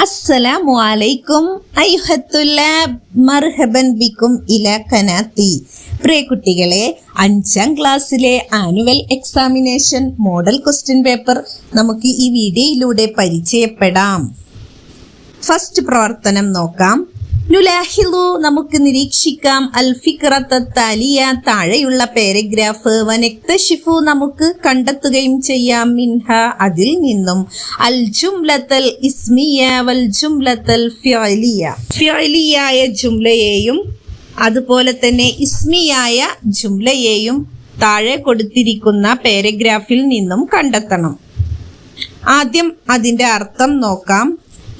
അസ്സലാമു അലൈക്കും അയ്യുഹത്തുല്ലാബ് മർഹബൻ ബിക്കും ഇലാ ഖനാത്തി. പ്രിയ കുട്ടികളെ, 5ാം ക്ലാസ്സിലെ annual examination model question paper നമുക്ക് ഈ വീഡിയോയിലൂടെ പരിചയപ്പെടാം. ഫസ്റ്റ് പ്രവർത്തനം നോക്കാം. നുലാഹിലു, നമുക്ക് നിരീക്ഷിക്കാം. അൽ ഫിക്റത്ത താലിയ, താഴെയുള്ള പാരഗ്രാഫ്. വനക്തശിഫു, നമുക്ക് കണ്ടെത്തുകയും ചെയ്യാം. മിൻഹ, അതിൽ നിന്നും. അൽ ജുംലത്തൽ ഇസ്മിയ വൽ ജുംലത്തൽ ഫിഅലിയ, ഫിഅലിയായ ജുംലയെയും അതുപോലെ തന്നെ ഇസ്മിയായ ജുംലയെയും താഴെ കൊടുത്തിരിക്കുന്ന പാരഗ്രാഫിൽ നിന്നും കണ്ടെത്തണം. ആദ്യം അതിന്റെ അർത്ഥം നോക്കാം.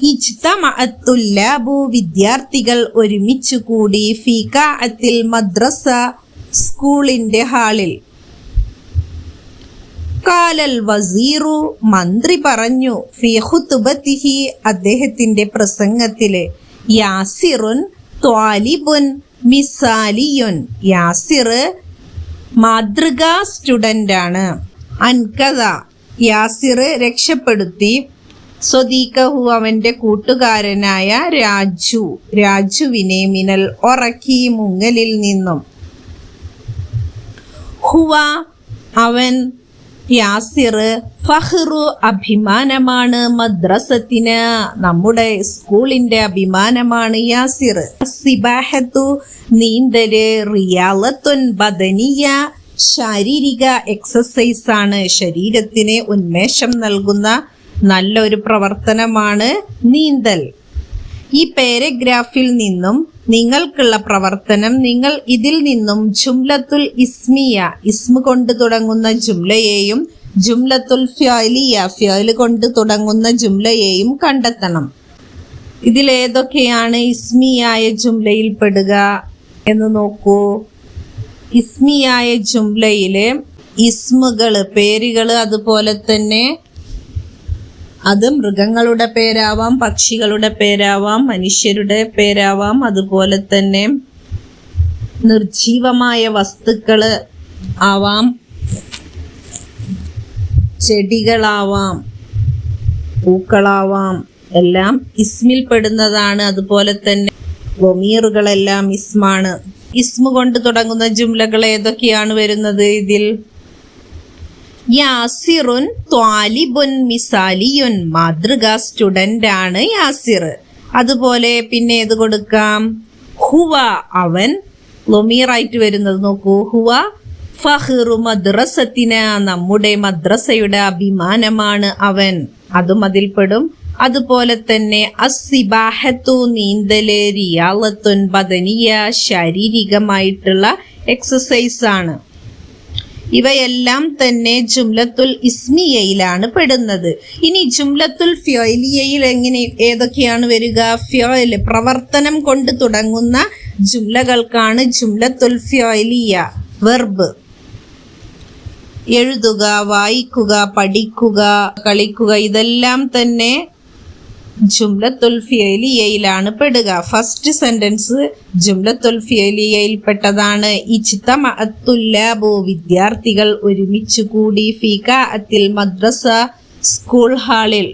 ഇജ്തമഅത്തുല്ലാബു, വിദ്യാർത്ഥികൾ ഒരുമിച്ചു കൂടി. ഫീ ഖാഅത്തിൽ മദ്രസ, സ്കൂളിന്റെ ഹാളിൽ. ഖാലൽ വസീറു, മന്ത്രി പറഞ്ഞു. ഫീ ഖുതുബതിഹി, അദ്ദേഹത്തിന്റെ പ്രസംഗത്തില്. യാസിറുൻ ത്വാലിബുൻ മിസാലിയുൻ, യാസിർ മാതൃകാ സ്റ്റുഡന്റ് ആണ്. അൻകദ, യാസിർ രക്ഷപ്പെടുത്തി. സ്വദീഖഹു, അവന്റെ കൂട്ടുകാരനായ രാജു, രാജുവിനെ. മിനൽ ഉറക്കി, മുങ്ങലിൽ നിന്നും. ഹുവ, അവൻ, യാസിർ. ഫഹ്റു, അഭിമാനമാണ്. മദ്രസത്തിന്, നമ്മുടെ സ്കൂളിന്റെ അഭിമാനമാണ് യാസിർ. സിബാഹത്തു, നീന്തല്. റിയാളത്തുൻ ബദനിയ, ശാരീരിക എക്സസൈസ് ആണ്. ശരീരത്തിന് ഉന്മേഷം നൽകുന്ന നല്ലൊരു പ്രവർത്തനമാണ് നീന്തൽ. ഈ പാരഗ്രാഫിൽ നിന്നും നിങ്ങൾക്കുള്ള പ്രവർത്തനം, നിങ്ങൾ ഇതിൽ നിന്നും ജുംലത്തുൽ ഇസ്മിയ, ഇസ്മ കൊണ്ട് തുടങ്ങുന്ന ജുംലയെയും ജുംലത്തുൽ ഫിഅലിയ, ഫിഅൽ കൊണ്ട് തുടങ്ങുന്ന ജുംലയെയും കണ്ടെത്തണം. ഇതിലേതൊക്കെയാണ് ഇസ്മിയായ ജുംലയിൽ പെടുക എന്ന് നോക്കൂ. ഇസ്മിയായ ജുംലയിലെ ഇസ്മുകള്, പേരുകള്, അതുപോലെ തന്നെ അത് മൃഗങ്ങളുടെ പേരാവാം, പക്ഷികളുടെ പേരാവാം, മനുഷ്യരുടെ പേരാവാം, അതുപോലെ തന്നെ നിർജീവമായ വസ്തുക്കള് ആവാം, ചെടികളാവാം, പൂക്കളാവാം, എല്ലാം ഇസ്മിൽ പെടുന്നതാണ്. അതുപോലെ തന്നെ ഗൊമീറുകളെല്ലാം ഇസ്മാണ്. ഇസ്മു കൊണ്ട് തുടങ്ങുന്ന ജുംലകൾ ഏതൊക്കെയാണ് വരുന്നത് ഇതിൽ? യാസിറുൻ ത്വാലിബുൻ മിസാലിയുൻ, മാതൃകാ സ്റ്റുഡന്റ് ആണ് യാസിർ. അതുപോലെ പിന്നെ ഏത് കൊടുക്കാം? ഹുവ, അവൻ, ലൊമീറായിട്ട് വരുന്നത് നോക്കൂ. ഹുവ ഫഹ്റു മദ്രസത്തിന, നമ്മുടെ മദ്രസയുടെ അഭിമാനമാണ് അവൻ, അതും അതിൽപ്പെടും. അതുപോലെ തന്നെ അസ്സിബാഹത്തു, നീന്തല്. റിയാളത്തുൻ ബദനിയ, ശാരീരികമായിട്ടുള്ള എക്സസൈസ് ആണ്. ഇവയെല്ലാം തന്നെ ജുംലത്തുൽ ഇസ്മിയയിലാണ് പെടുന്നത്. ഇനി ജുംലത്തുൽ ഫിഅലിയയിൽ ഏതൊക്കെയാണ് വരിക? ഫിഅൽ, പ്രവർത്തനം കൊണ്ട് തുടങ്ങുന്ന ജുംലകൾക്കാണ് ജുംലത്തുൽ ഫിഅലിയ. വെർബ്, എഴുതുക, വായിക്കുക, പഠിക്കുക, കളിക്കുക, ഇതെല്ലാം തന്നെ ജുംലത്തുൽ ഫിഅലിയയിലാണ് പെടുക. ഫസ്റ്റ് സെന്റൻസ് ജുംലത്തുൽ ഫിഅലിയയിൽ പെട്ടതാണ്. ഇജ്തമഅത്തുല്ലാബു, വിദ്യാർത്ഥികൾ ഒരുമിച്ചു കൂടി. ഫീ ഖാഅത്തിൽ മദ്രസ, സ്കൂൾ ഹാളിൽ.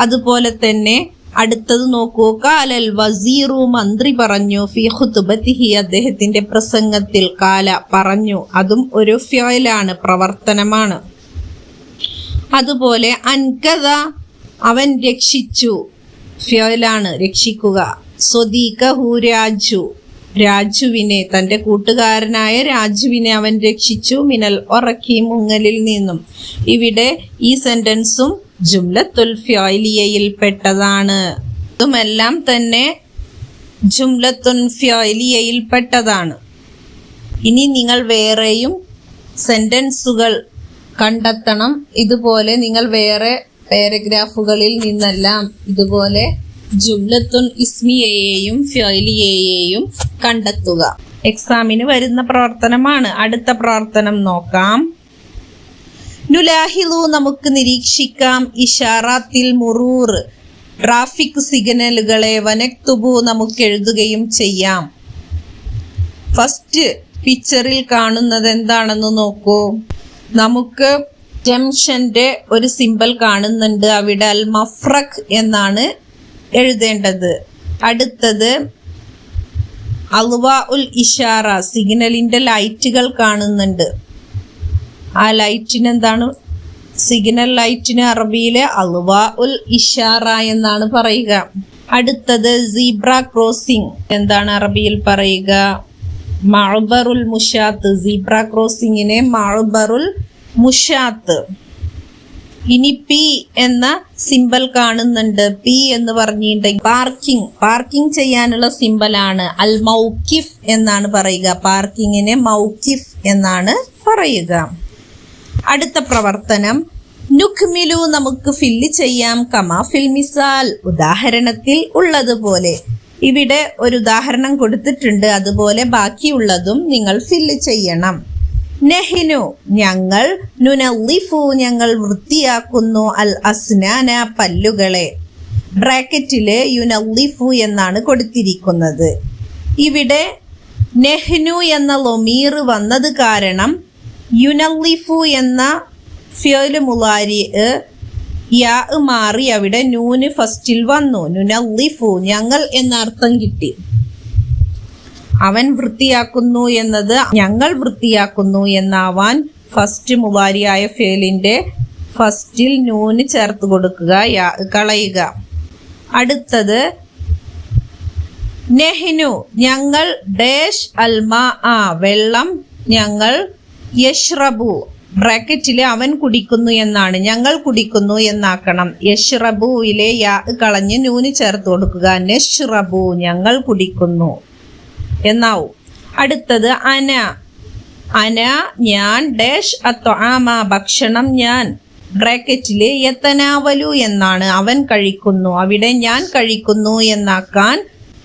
അതുപോലെ തന്നെ അടുത്തത് നോക്കൂ. ഖാലൽ വസീറു, മന്ത്രി പറഞ്ഞു. ഫീ ഖുതുബതിഹി, അദ്ദേഹത്തിന്റെ പ്രസംഗത്തിൽ. ഖാല, പറഞ്ഞു, അതും ഒരു ഫിഅലാണ്, പ്രവർത്തനമാണ്. അതുപോലെ അൻകദ, അവൻ രക്ഷിച്ചു, ഫിഅലാണ്, രക്ഷിക്കുക. സ്വദീഖഹു, രാജു, രാജുവിനെ, തന്റെ കൂട്ടുകാരനായ രാജുവിനെ അവൻ രക്ഷിച്ചു. മിനൽ ഉറക്കി, മുങ്ങലിൽ നിന്നും. ഇവിടെ ഈ സെന്റൻസും ജുംലത്തുൽ ഫിഅലിയയിൽ പെട്ടതാണ്. ഇതുമെല്ലാം തന്നെ ജുംലത്തുൽ ഫിഅലിയയിൽ പെട്ടതാണ്. ഇനി നിങ്ങൾ വേറെയും സെന്റൻസുകൾ കണ്ടെത്തണം. ഇതുപോലെ നിങ്ങൾ വേറെ പാരഗ്രാഫുകളിൽ നിന്നെല്ലാം ഇതുപോലെ ജുംലത്തുൽ ഇസ്മിയയെയും ഫിഅലിയയെയും കണ്ടെത്തുക. എക്സാമിന് വരുന്ന പ്രവർത്തനമാണ്. അടുത്ത പ്രവർത്തനം നോക്കാം. നുലാഹിലു, നമുക്ക് നിരീക്ഷിക്കാം. ഇഷാറാത്തിൽ മുറൂർ, ട്രാഫിക് സിഗ്നലുകളെ. വനക്തുബു, നമുക്ക് എഴുതുകയും ചെയ്യാം. ഫസ്റ്റ് പിക്ചറിൽ കാണുന്നത് എന്താണെന്ന് നോക്കൂ. നമുക്ക് ജംഗ്ഷന്റെ ഒരു സിമ്പൽ കാണുന്നുണ്ട്. അവിടെ അൽ മഫ്രഖ് എന്നാണ് എഴുതേണ്ടത്. അടുത്തത് അൽവാ ഉൽ ഇഷാറ, സിഗ്നലിന്റെ ലൈറ്റുകൾ കാണുന്നുണ്ട്. ആ ലൈറ്റിന് എന്താണ്? സിഗ്നൽ ലൈറ്റിന് അറബിയിലെ അൽവാ ഉൽ ഇഷാറ എന്നാണ് പറയുക. അടുത്തത് സീബ്ര ക്രോസിംഗ്, എന്താണ് അറബിയിൽ പറയുക? മഅ്ബറുൽ മുഷാത്ത്. സീബ്ര ക്രോസിംഗിനെ മഅ്ബറുൽ മുഷാത്ത്. ഇനി പി എന്ന സിമ്പൽ കാണുന്നുണ്ട്. പി എന്ന് പറഞ്ഞിട്ടുണ്ടെങ്കിൽ പാർക്കിംഗ് ചെയ്യാനുള്ള സിമ്പലാണ്. അൽ മൗക്കിഫ് എന്നാണ് പറയുക. പാർക്കിങ്ങിനെ മൗക്കിഫ് എന്നാണ് പറയുക. അടുത്ത പ്രവർത്തനം നുക്മിലു, നമുക്ക് ഫില്ല് ചെയ്യാം. കമാ ഫിൽ മിസാൽ, ഉദാഹരണത്തിൽ ഉള്ളതുപോലെ. ഇവിടെ ഒരു ഉദാഹരണം കൊടുത്തിട്ടുണ്ട്, അതുപോലെ ബാക്കിയുള്ളതും നിങ്ങൾ ഫില്ല് ചെയ്യണം. നെഹിനു, ഞങ്ങൾ. നുനല്ലിഫു, ഞങ്ങൾ വൃത്തിയാക്കുന്നു. അൽ അസ്നാന, പല്ലുകളെ. ബ്രാക്കറ്റില് യുനല്ലിഫു എന്നാണ് കൊടുത്തിരിക്കുന്നത്. ഇവിടെ നെഹ്നു എന്ന ലൊമീർ വന്നത് കാരണം യുനല്ലിഫു എന്ന ഫിയല് മുളാരി യാ മാറി അവിടെ നൂന് ഫസ്റ്റിൽ വന്നു. നുനല്ലിഫു, ഞങ്ങൾ എന്ന അർത്ഥം കിട്ടി. അവൻ വൃത്തിയാക്കുന്നു എന്നത് ഞങ്ങൾ വൃത്തിയാക്കുന്നു എന്നാവാൻ ഫസ്റ്റ് മുളാരിയായ ഫേലിന്റെ ഫസ്റ്റിൽ നൂന് ചേർത്ത് കൊടുക്കുക, യാ കളയുക. അടുത്തത് നെഹിനു, ഞങ്ങൾ. ഡാഷ് അൽമാ, വെള്ളം. ഞങ്ങൾ. യഷ്റബു, ബ്രാക്കറ്റില് അവൻ കുടിക്കുന്നു എന്നാണ്, ഞങ്ങൾ കുടിക്കുന്നു എന്നാക്കണം. യഷ്റബുവിലെ യാ കളഞ്ഞ് നൂന് ചേർത്ത് കൊടുക്കുക. നഷ്റബു, ഞങ്ങൾ കുടിക്കുന്നു എന്നാവും. അടുത്തത് അന. ഞാൻ. ഡാഷ് അത്വാമ, ഭക്ഷണം ഞാൻ. ബ്രാക്കറ്റില് യതനാവലു എന്നാണ്, അവൻ കഴിക്കുന്നു. അവിടെ ഞാൻ കഴിക്കുന്നു എന്നാക്കാൻ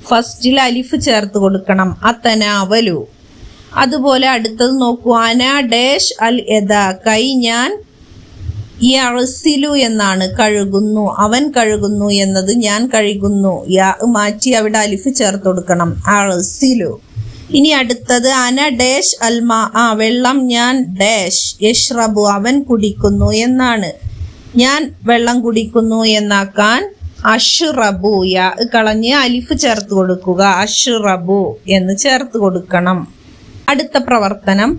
ഫസ്റ്റിൽ അലിഫ് ചേർത്ത് കൊടുക്കണം. അതനാവലു. അതുപോലെ അടുത്തത് നോക്കൂ. അന ഡാഷ് അൽ യദ, കൈ ഞാൻ. യഅ്സിലു എന്നാണ്, കഴുകുന്നു. അവൻ കഴുകുന്നു എന്നത് ഞാൻ കഴുകുന്നു. യാ മാറ്റി അവിടെ അലിഫ് ചേർത്ത് കൊടുക്കണം. അഅ്സിലു. ഇനി അടുത്തത് അന ഡാഷ് അൽമാ, വെള്ളം ഞാൻ. ഡാഷ് യഷ്റബു, അവൻ കുടിക്കുന്നു എന്നാണ്, ഞാൻ വെള്ളം കുടിക്കുന്നു എന്നാക്കാൻ അഷ്റബു, യാ കളഞ്ഞ് അലിഫ് ചേർത്ത് കൊടുക്കുക. അഷ്റബു എന്ന് ചേർത്ത് കൊടുക്കണം. അടുത്ത പ്രവർത്തനം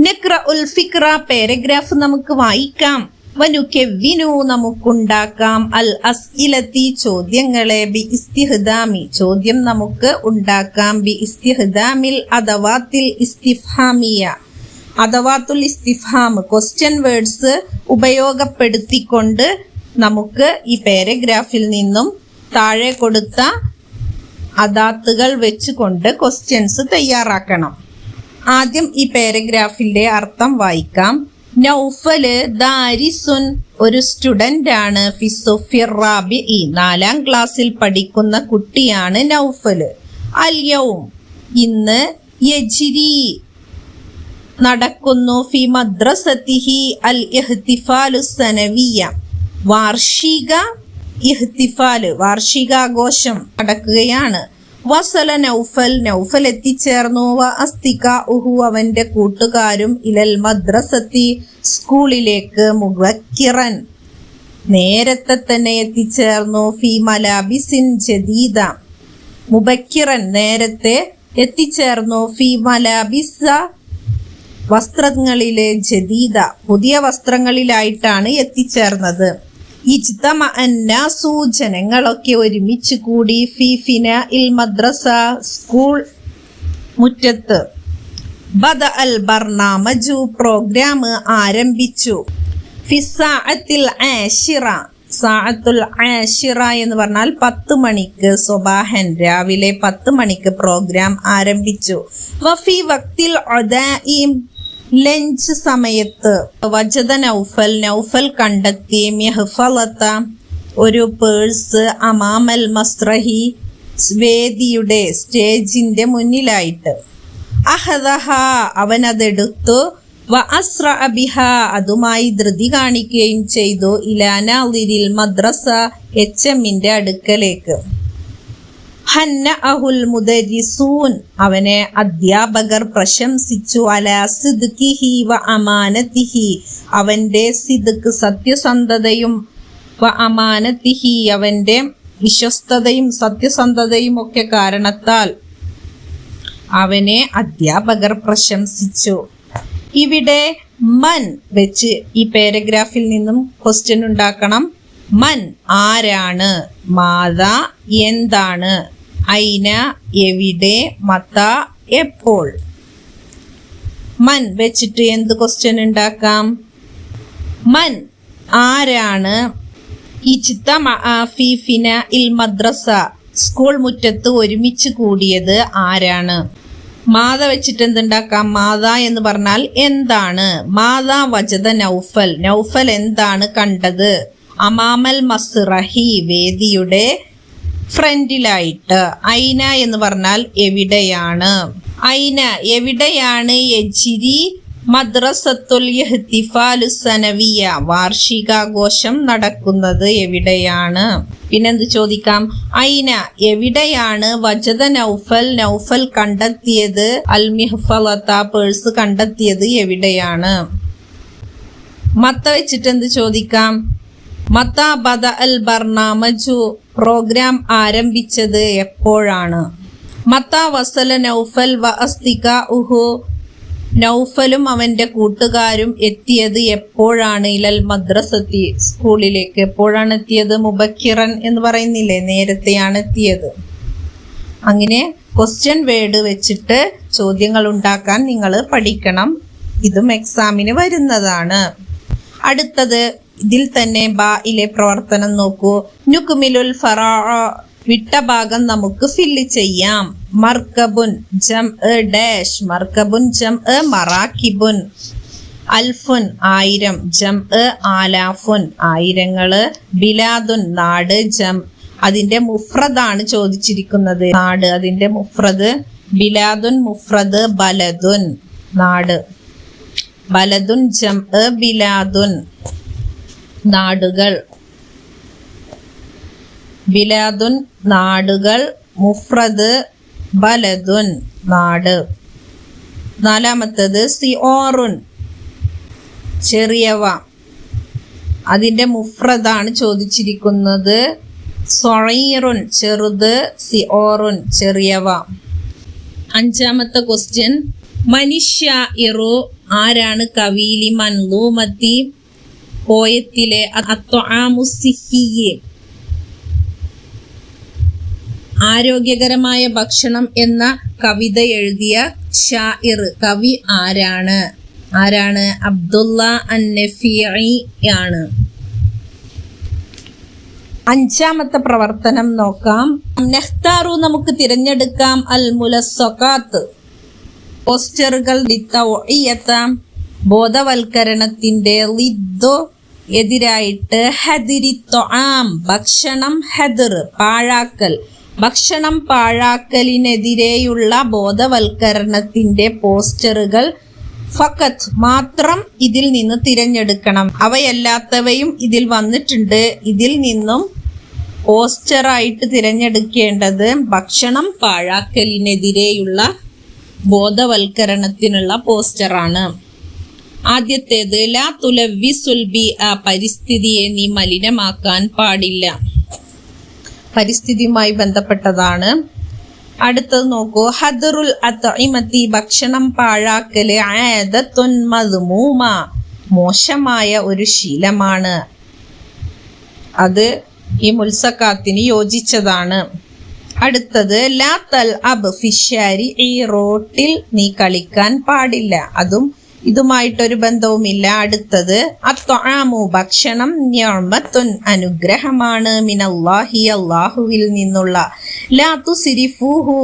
നക്ര ഉൽ ഫിക്ര, പാരഗ്രാഫ് നമുക്ക് വായിക്കാം. വനുകെവ്വിനു, നമുക്കുണ്ടാക്കാം. അൽ അസ്ഇലത്തി, ചോദ്യങ്ങളെ. ബി ഇസ്തിഹ്ദാമി, ചോദ്യം നമുക്ക് ഉണ്ടാക്കാം. ബി ഇസ്തിഹ്ദാമിൽ അദവാത്തിൽ ഇസ്തിഫ്ഹാമിയ, അദവാത്തുൽ ഇസ്തിഫ്ഹാം, ക്വസ്റ്റ്യൻ വേർഡ്സ് ഉപയോഗപ്പെടുത്തിക്കൊണ്ട് നമുക്ക് ഈ പാരഗ്രാഫിൽ നിന്നും താഴെ കൊടുത്ത അദാത്തുകൾ വെച്ചുകൊണ്ട് ക്വസ്റ്റ്യൻസ് തയ്യാറാക്കണം. ആദ്യം ഈ പാരഗ്രാഫിന്റെ അർത്ഥം വായിക്കാം. നൗഫല് ദാരിസുൻ, ഒരു സ്റ്റുഡന്റ് ആണ്. ഫിസ്സുഫിർ റാബിഇ, 4ാം ക്ലാസ്സിൽ പഠിക്കുന്ന കുട്ടിയാണ് നൗഫല്. അൽ യൗം, ഇന്ന്. യജ്രി, നടക്കുന്നു. ഫി മദ്രസതിഹി അൽ ഇഹ്തിഫാലു സനവിയ, വാർഷിക ഇഹ്തിഫാല്, വാർഷികാഘോഷം നടക്കുകയാണ്. വസല നൗഫൽ, നൗഫൽ എത്തിച്ചേർന്നു. വ അസ്തികാഉഹു, അവന്റെ കൂട്ടുകാരും. ഇലൽ മദ്രസത്തി, സ്കൂളിലേക്ക്. മുബക്കിറൻ, നേരത്തെ തന്നെ എത്തിച്ചേർന്നു. ഫി മലാബിസിൻ ജദീദ, മുബക്കിറൻ നേരത്തെ എത്തിച്ചേർന്നു. ഫി മലാബിസ, വസ്ത്രങ്ങളിലെ. ജദീദ, പുതിയ വസ്ത്രങ്ങളിലായിട്ടാണ് എത്തിച്ചേർന്നത്. ഇജ്തമ അന്നാസു, ജനങ്ങളൊക്കെ ഒരുമിച്ച് കൂടി. ഫി ഫിനാഇൽ മദ്രസ, സ്കൂൾ മുറ്റത്ത്. ബദ അൽ ബർനാമജു, പ്രോഗ്രാം ആരംഭിച്ചു. ഫി സഅത്തിൽ ആശിറ, സഅത്തുൽ ആശിറ എന്ന് പറഞ്ഞാൽ 10 മണിക്ക്. സ്വബാഹൻ, രാവിലെ 10 മണിക്ക് പ്രോഗ്രാം ആരംഭിച്ചു. വഫി വക്തിൽ ഉദാഇം, ലഞ്ച് സമയത്ത്. വജദ നൗഫൽ, നൗഫൽ കണ്ടെത്തി. മിഹ്ഫളത, ഒരു പേഴ്സ്. അമാമൽ മസ്രഹി, വേദിയുടെ, സ്റ്റേജിന്റെ മുന്നിലായിട്ട്. അഹദഹ, അവനതെടുത്തു. വ അസ്റഅ ബിഹ, അതുമായി ധൃതി കാണിക്കുകയും ചെയ്തു. ഇലാ നാദിരിൽ മദ്രസ, എച്ച്എമ്മിന്റെ അടുക്കലേക്ക്. ഹന്നഅഹുൽ മുദരിസൂൻ, അവനെ അധ്യാപകർ പ്രശംസിച്ചു. അലാ സിദ്ഖിഹി വ അമാനതിഹി, അവന്റെ സിദ്ഖ്, സത്യസന്ധതയും. വ അമാനതിഹി, അവന്റെ വിശ്വസ്തതയും സത്യസന്ധതയും ഒക്കെ കാരണത്താൽ അവനെ അധ്യാപകർ പ്രശംസിച്ചു. ഇവിടെ മൻ വെച്ച് ഈ പാരഗ്രാഫിൽ നിന്നും ക്വസ്റ്റ്യൻ ഉണ്ടാക്കണം. മൻ ആരാണ്, മാതാ എന്താണ്, ഐന എവിടെ, മത എപ്പോൾ. മൻ വെച്ചിട്ട് എന്ത് ക്വസ്റ്റ്യൻ ഉണ്ടാക്കാം? മൻ ആരാണ്, ഇജ്ത ഫീ ഫിനാഇൽ മദ്രസ സ്കൂൾ മുറ്റത്ത് ഒരുമിച്ച് കൂടിയത് ആരാണ്. മാത വെച്ചിട്ട് എന്തുണ്ടാക്കാം? മാതാ എന്ന് പറഞ്ഞാൽ എന്താണ്. മാതാ വജദ നൗഫൽ, നൗഫൽ എന്താണ് കണ്ടത്. അമാമൽ മസ്റഹി വേദിയുടെ ഫ്രണ്ടിലായിട്ട്. ഐന എന്ന് പറഞ്ഞാൽ എവിടെയാണ്. ഐന എവിടെയാണ് യജ്രി മദ്രസത്തുൽ ഇഹ്തിഫാലു സനവിയ വാർഷികാഘോഷം നടക്കുന്നത് എവിടെയാണ്. പിന്നെന്ത് ചോദിക്കാം? ഐന എവിടെയാണ് വജദ നൗഫൽ, നൗഫൽ കണ്ടെത്തിയത്, അൽ മിഹ്ഫലത പേഴ്സ് കണ്ടെത്തിയത് എവിടെയാണ്. മത്ത വെച്ചിട്ട് എന്ത് ചോദിക്കാം? മത ബദ അൽ ബർനാമജു പ്രോഗ്രാം ആരംഭിച്ചത് എപ്പോഴാണ്. മത വസല നൗഫൽ വ അസ്തികാഉഹു നൗഫലും അവന്റെ കൂട്ടുകാരും എത്തിയത് എപ്പോഴാണ്. ഇലൽ മദ്രസത്തി സ്കൂളിലേക്ക് എപ്പോഴാണ് എത്തിയത്? മുബക്കിറൻ എന്ന് പറയുന്നില്ലേ, നേരത്തെയാണ് എത്തിയത്. അങ്ങനെ ക്വസ്റ്റ്യൻ വേർഡ് വെച്ചിട്ട് ചോദ്യങ്ങൾ ഉണ്ടാക്കാൻ നിങ്ങൾ പഠിക്കണം. ഇതും എക്സാമിന് വരുന്നതാണ്. അടുത്തത് ഇതിൽ തന്നെ ബായിലെ പ്രവർത്തനം നോക്കൂ. നുക്മിലുൽ ഫറാ വിട്ട ഭാഗം നമുക്ക് ഫില്ല് ചെയ്യാം. മർക്കബുൻ ജംഅ ഡാഷ്, മർക്കബുൻ ജംഅ മറാക്കിബുൻ. അൽഫുൻ 1000, ജംഅ ആലാഫുൻ ആയിരങ്ങള്. ബിലാദുൻ നാട്, ജം അതിന്റെ മുഫ്രദാണ് ചോദിച്ചിരിക്കുന്നത്. നാട് അതിന്റെ മുഫ്രദ്. ബിലാദുൻ മുഫ്രദ് ബലദുൻ നാട്. ബലദുൻ ജംഅ ബിലാദുൻ നാടുകൾ. ബിലാദുൻ നാടുകൾ, മുഫ്രദ് ബലദുൻ നാട്. നാലാമത്തത് സിഓറുൻ ചെറിയവ, അതിന്റെ മുഫ്രദാണ് ചോദിച്ചിരിക്കുന്നത്. സൊഈറുൻ ചെറുത്, സിഓറുൻ ചെറിയവ. അഞ്ചാമത്തെ ക്വസ്റ്റ്യൻ മനിഷ്യാഇറു ആരാണ് കവി. ലിമൻലൂമത്തി പോയത്തിലെ അത്വആമു സിഹിയ്യ് ആരോഗ്യകരമായ ഭക്ഷണം എന്ന കവിത എഴുതിയ ഷാഇർ കവി ആരാണ്. ആരാണ്? അബ്ദുള്ള അൻ-നഫീഇ ആണ്. അഞ്ചാമത്തെ പ്രവർത്തനം നോക്കാം. നഖ്താറു നമുക്ക് തിരഞ്ഞെടുക്കാം. അൽ മുലസ്സഖാത്ത് പോസ്റ്ററുകൾ. ബോധവൽക്കരണത്തിന്റെ ലിദ്ദു എതിരായിട്ട്. ഹദിരി ത്വആം ഭക്ഷണം. ഹദർ പാഴാക്കൽ. ഭക്ഷണം പാഴാക്കലിനെതിരെയുള്ള ബോധവൽക്കരണത്തിന്റെ പോസ്റ്ററുകൾ ഫഖത്ത് മാത്രം ഇതിൽ നിന്ന് തിരഞ്ഞെടുക്കണം. അവയല്ലാത്തവയും ഇതിൽ വന്നിട്ടുണ്ട്. ഇതിൽ നിന്നും പോസ്റ്ററായിട്ട് തിരഞ്ഞെടുക്കേണ്ടത് ഭക്ഷണം പാഴാക്കലിനെതിരെയുള്ള ബോധവൽക്കരണത്തിനുള്ള പോസ്റ്ററാണ്. ആദ്യത്തേത് ലാ തുലവ്വിസുൽ ബിഅ പരിസ്ഥിതിയെ നീ മലിനമാക്കാൻ പാടില്ല. പരിസ്ഥിതിയുമായി ബന്ധപ്പെട്ടതാണ്. അടുത്തത് നോക്കൂ. ഹദറുൽ അത്ഇമത്തി ഭക്ഷണം പാഴാക്കല് ആദത്തുൻ മദ്മൂമ മോശമായ ഒരു ശീലമാണ്. അത് ഈ മുൽസക്കാത്തിന് യോജിച്ചതാണ്. അടുത്തത് ലാ തൽ അബ് ഫിഷാരി ഈ റോട്ടിൽ നീ കളിക്കാൻ പാടില്ല. അതും ഇതുമായിട്ടൊരു ബന്ധവുമില്ല. അടുത്തത് അത്വആമു ഭക്ഷണം നിഅമത്തുൻ അനുഗ്രഹമാണ് മിനല്ലാഹി അല്ലാഹുവിൽ നിന്നുള്ള. ലാ തുസ്രിഫൂഹു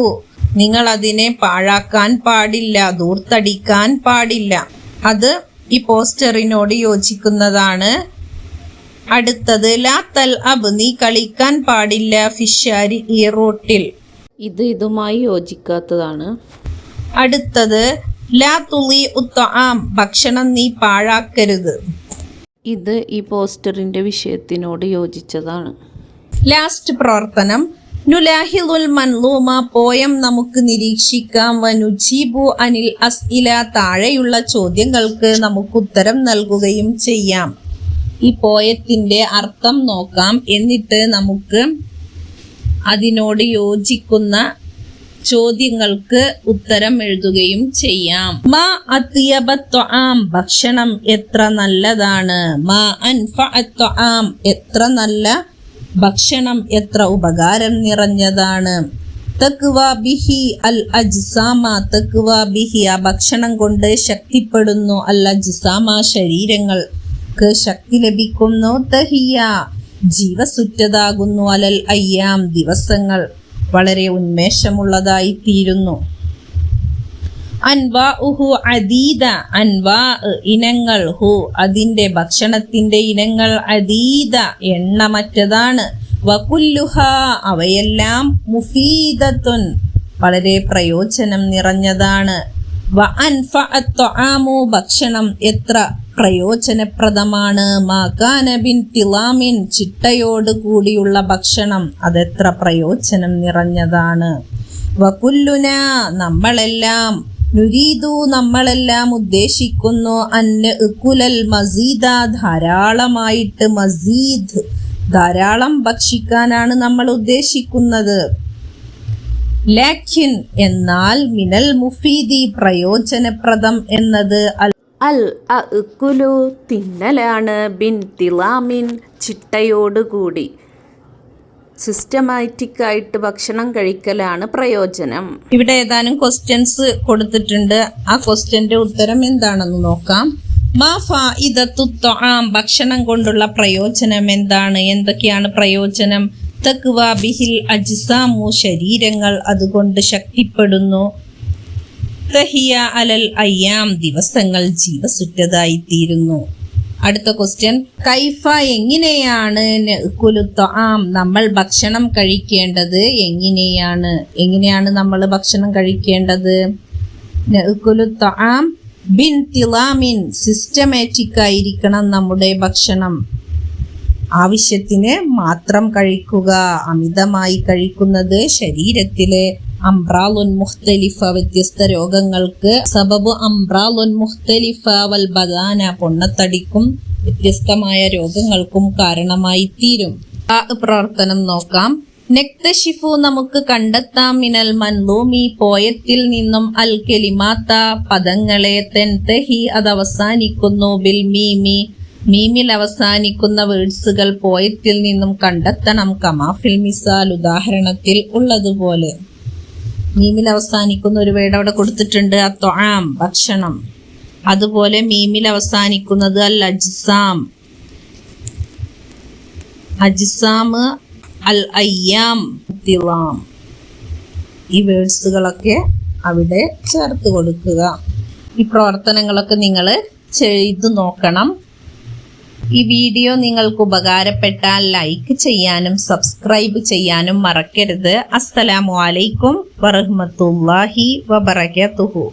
നിങ്ങൾ അതിനെ പാഴാക്കാൻ പാടില്ല, ദൂർത്തടിക്കാൻ പാടില്ല. അത് ഈ പോസ്റ്ററിനോട് യോജിക്കുന്നതാണ്. അടുത്തത് ലാ തൽ അബ് നീ കളിക്കാൻ പാടില്ല ഫിഷാരി ഈ റോട്ടിൽ. ഇതുമായി യോജിക്കാത്തതാണ്. അടുത്തത് ലാ തുളി ഉത്ത്ആം ഭക്ഷണം നീ പാഴാക്കരുത്. ഇത് ഈ പോസ്റ്ററിന്റെ വിഷയത്തിനോട് യോജിച്ചതാണ്. ലാസ്റ്റ് പ്രവർത്തനം നുലാഹിദുൽ മൻലൂമ പോയം നമുക്ക് നിരീക്ഷിക്കാം. വനുജീബു അനിൽ അസ്ഇല താഴെയുള്ള ചോദ്യങ്ങൾക്ക് നമുക്ക് ഉത്തരം നൽകുകയും ചെയ്യാം. ഈ പോയത്തിന്റെ അർത്ഥം നോക്കാം. എന്നിട്ട് നമുക്ക് അതിനോട് യോജിക്കുന്ന ചോദ്യങ്ങൾക്ക് ഉത്തരം എഴുതുകയും ചെയ്യാം. മാ അത്യബ ത്വആം, ഭക്ഷണം എത്ര നല്ലതാണ്. മാ അൻഫഅ ത്വആം, എത്ര നല്ല ഭക്ഷണം, എത്ര ഉപകാരം നിറഞ്ഞതാണ്. തഖ്വാ ബിഹി അൽ അജ്സാമ, തഖ്വാ ബിഹി, ആ ഭക്ഷണം കൊണ്ട് ശക്തിപ്പെടുന്നു, അൽ അജ്സാമ, ശരീരങ്ങൾക്ക് ശക്തി ലഭിക്കുന്നു. തഹിയ, ജീവസുറ്റതാകുന്നു, അലൽ അയ്യാം, ദിവസങ്ങൾ വളരെ ഉന്മേഷമുള്ളതായി തീരുന്നു. അൻവാഉഹു അദീദ, അൻവാ ഇനങ്ങൾ, ഹു അതിന്റെ ഭക്ഷണത്തിന്റെ ഇനങ്ങൾ, അദീദ എണ്ണമറ്റതാണ്. വകുല്ലുഹ അവയെല്ലാം മുഫീദത്തുൻ വളരെ പ്രയോജനം നിറഞ്ഞതാണ്. വ അൻഫഅ ത്വആമു ഭക്ഷണം എത്ര പ്രയോജനപ്രദമാണ്. മാ കാന ബിൻതിലാമിൻ ചിട്ടയോട് കൂടിയുള്ള ഭക്ഷണം അതെത്ര പ്രയോജനം നിറഞ്ഞതാണ്. വകുല്ലുന നമ്മളെല്ലാം, നുരീദു നമ്മളെല്ലാം ഉദ്ദേശിക്കുന്നു, അന്ന ഉകുലൽ മസീദ ധാരാളമായിട്ട്, മസീദ് ധാരാളം ഭക്ഷിക്കാനാണ് നമ്മൾ ഉദ്ദേശിക്കുന്നത്. ലാക്കിൻ എന്നാൽ, മിനൽ മുഫീദി പ്രയോജനപ്രദം എന്നത്, അൽ അഅ്കുലു തിന്നലാണ്, ബിൻ തിലാമിൻ ചിട്ടയോടുകൂടി സിസ്റ്റമാറ്റിക് ആയിട്ട് ഭക്ഷണം കഴിക്കലാണ് പ്രയോജനം. ഇവിടെ ഏതാനും ക്വസ്റ്റ്യൻസ് കൊടുത്തിട്ടുണ്ട്. ആ ക്വസ്റ്റ്യന്റെ ഉത്തരം എന്താണെന്ന് നോക്കാം. മാ ഫായിദത്തു ത്വആം ഭക്ഷണം കൊണ്ടുള്ള പ്രയോജനം എന്താണ്? എന്തൊക്കെയാണ് പ്രയോജനം? തഖ്വാ ബിഹിൽ അജ്സാമു ശരീരങ്ങൾ അതുകൊണ്ട് ശക്തിപ്പെടുന്നു. തഹിയ അലൽ അയ്യാം ദിവസങ്ങൾ ജീവസുറ്റതായി തീരുന്നു. അടുത്ത ക്വസ്റ്റ്യൻ, കൈഫ എങ്ങനെയാണ് നഅ്കുലു ത്വആം നമ്മൾ ഭക്ഷണം കഴിക്കേണ്ടത്? എങ്ങനെയാണ് നമ്മൾ ഭക്ഷണം കഴിക്കേണ്ടത്? നഅ്കുലു ത്വആം ബിൻതിലാമിൻ സിസ്റ്റമാറ്റിക് ആയിരിക്കണം നമ്മുടെ ഭക്ഷണം. ആവശ്യത്തിന് മാത്രം കഴിക്കുക. അമിതമായി കഴിക്കുന്നത് ശരീരത്തിലെ അംറാലുൻ മുഖ്തലിഫ വ്യത്യസ്ത രോഗങ്ങൾക്ക് സബബ് അംറാലുൻ മുഖ്തലിഫ വൽ ബദാന പൊണ്ണത്തടിക്കും വ്യത്യസ്തമായ രോഗങ്ങൾക്കും കാരണമായി തീരും. ആ പ്രവർത്തനം നോക്കാം. നക്തശിഫു നമുക്ക് കണ്ടെത്താം, മിനൽ മൻലൂമി പോയത്തിൽ നിന്നും, അൽ കലിമാത്ത പദങ്ങളെ, തെൻതഹി അത് അവസാനിക്കുന്നു, ബിൽ മീമി മീമിൽ അവസാനിക്കുന്ന വേർഡ്സുകൾ പോയത്തിൽ നിന്നും കണ്ടെത്തണം. കമാഫിൽ മിസാൽ ഉദാഹരണത്തിൽ ഉള്ളതുപോലെ. മീമിൽ അവസാനിക്കുന്ന ഒരു വേർഡ് അവിടെ കൊടുത്തിട്ടുണ്ട്, അത്വആം ഭക്ഷണം. അതുപോലെ മീമിൽ അവസാനിക്കുന്നത് അൽ അജ്സാം, അജ്സാം, അൽ അയ്യാം, തിലാം. ഈ വേർഡ്സുകളൊക്കെ അവിടെ ചേർത്ത് കൊടുക്കുക. ഈ പ്രവർത്തനങ്ങളൊക്കെ നിങ്ങൾ ചെയ്തു നോക്കണം. ഈ വീഡിയോ നിങ്ങൾക്ക് ഉപകാരപ്പെട്ടാൽ ലൈക്ക് ചെയ്യാനും സബ്സ്ക്രൈബ് ചെയ്യാനും മറക്കരുത്. അസ്സലാമു അലൈക്കും വറഹ്മത്തുള്ളാഹി വബറകാതുഹു.